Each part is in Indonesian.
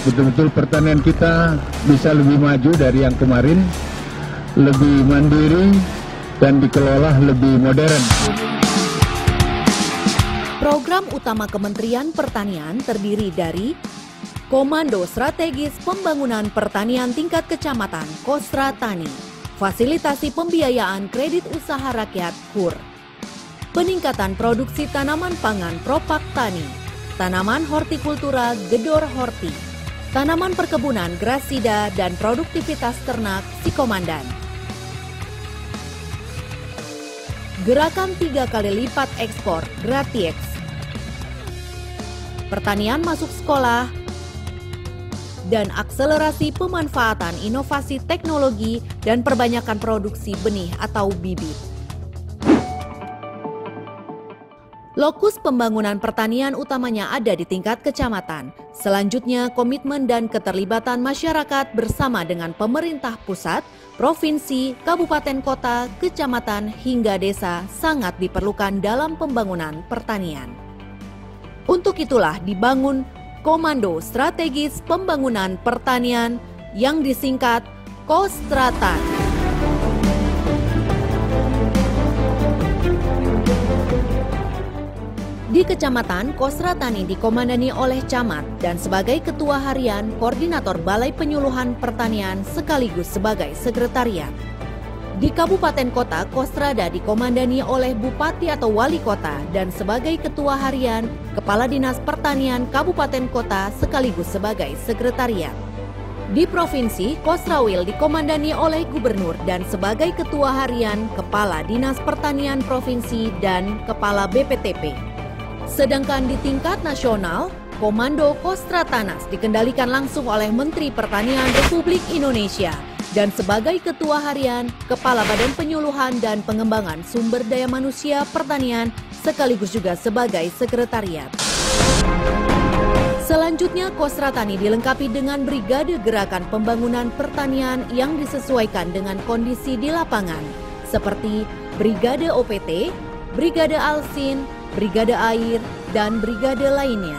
betul-betul pertanian kita bisa lebih maju dari yang kemarin, lebih mandiri dan dikelola lebih modern. Program utama Kementerian Pertanian terdiri dari Komando Strategis Pembangunan Pertanian Tingkat Kecamatan Kostra Tani, fasilitasi pembiayaan kredit usaha rakyat KUR, peningkatan produksi tanaman pangan Propak Tani, tanaman hortikultura Gedor Horti, tanaman perkebunan Grasida, dan produktivitas ternak Sikomandan. Gerakan 3 kali lipat ekspor Gratiex, pertanian masuk sekolah, dan akselerasi pemanfaatan inovasi teknologi dan perbanyakan produksi benih atau bibit. Lokus pembangunan pertanian utamanya ada di tingkat kecamatan. Selanjutnya, komitmen dan keterlibatan masyarakat bersama dengan pemerintah pusat, provinsi, kabupaten kota, kecamatan, hingga desa sangat diperlukan dalam pembangunan pertanian. Untuk itulah dibangun Komando Strategis Pembangunan Pertanian yang disingkat Kostratan. Di Kecamatan Kostra Tani dikomandani oleh Camat dan sebagai Ketua Harian Koordinator Balai Penyuluhan Pertanian sekaligus sebagai Sekretariat. Di Kabupaten Kota, Kostrada dikomandani oleh Bupati atau Wali Kota dan sebagai Ketua Harian Kepala Dinas Pertanian Kabupaten Kota sekaligus sebagai Sekretariat. Di Provinsi, Kostrawil dikomandani oleh Gubernur dan sebagai Ketua Harian Kepala Dinas Pertanian Provinsi dan Kepala BPTP. Sedangkan di tingkat nasional, Komando Kostra Tanas dikendalikan langsung oleh Menteri Pertanian Republik Indonesia dan sebagai Ketua Harian, Kepala Badan Penyuluhan dan Pengembangan Sumber Daya Manusia Pertanian sekaligus juga sebagai Sekretariat. Selanjutnya, Kostra Tani dilengkapi dengan Brigade Gerakan Pembangunan Pertanian yang disesuaikan dengan kondisi di lapangan, seperti Brigade OPT, Brigade Alsin, Brigade Air, dan brigade lainnya.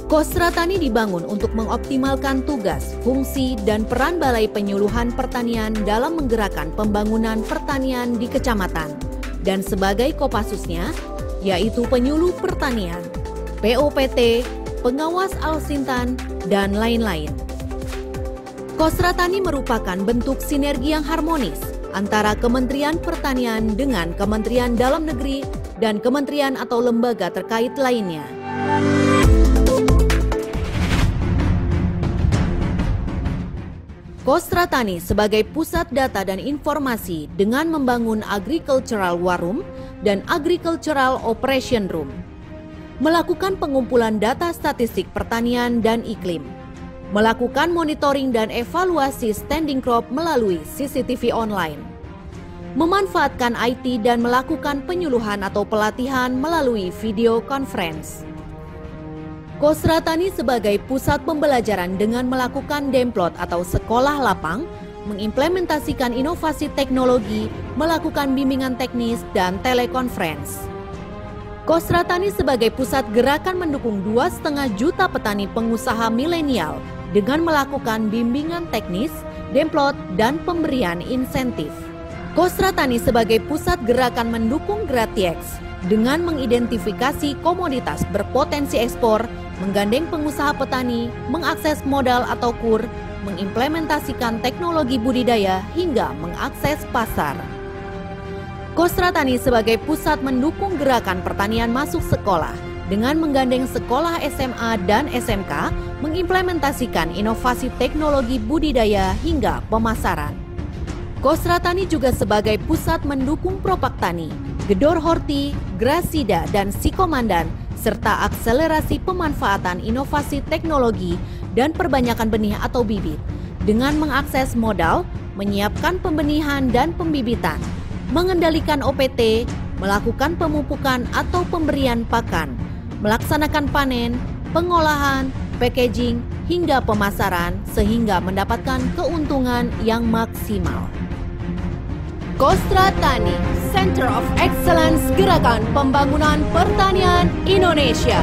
Kostra Tani dibangun untuk mengoptimalkan tugas, fungsi, dan peran Balai Penyuluhan Pertanian dalam menggerakkan pembangunan pertanian di kecamatan, dan sebagai Kopassusnya, yaitu penyuluh pertanian, POPT, pengawas Alsintan, dan lain-lain. Kostra Tani merupakan bentuk sinergi yang harmonis antara Kementerian Pertanian dengan Kementerian Dalam Negeri dan kementerian atau lembaga terkait lainnya. Kostra Tani sebagai pusat data dan informasi dengan membangun Agricultural War Room dan Agricultural Operation Room, melakukan pengumpulan data statistik pertanian dan iklim, melakukan monitoring dan evaluasi standing crop melalui CCTV online, memanfaatkan IT dan melakukan penyuluhan atau pelatihan melalui video conference. Kostra Tani sebagai pusat pembelajaran dengan melakukan demplot atau sekolah lapang, mengimplementasikan inovasi teknologi, melakukan bimbingan teknis dan telekonferensi. Kostra Tani sebagai pusat gerakan mendukung 2,5 juta petani pengusaha milenial dengan melakukan bimbingan teknis, demplot, dan pemberian insentif. Kostra Tani sebagai pusat gerakan mendukung Gratiex dengan mengidentifikasi komoditas berpotensi ekspor, menggandeng pengusaha petani, mengakses modal atau KUR, mengimplementasikan teknologi budidaya hingga mengakses pasar. Kostra Tani sebagai pusat mendukung gerakan pertanian masuk sekolah dengan menggandeng sekolah SMA dan SMK, mengimplementasikan inovasi teknologi budidaya hingga pemasaran. Kostra Tani juga sebagai pusat mendukung Propak Tani, Gedor Horti, Grasida, dan Sikomandan, serta akselerasi pemanfaatan inovasi teknologi dan perbanyakan benih atau bibit, dengan mengakses modal, menyiapkan pembenihan dan pembibitan, mengendalikan OPT, melakukan pemupukan atau pemberian pakan, melaksanakan panen, pengolahan, packaging, hingga pemasaran sehingga mendapatkan keuntungan yang maksimal. Kostra Tani Center of Excellence Gerakan Pembangunan Pertanian Indonesia.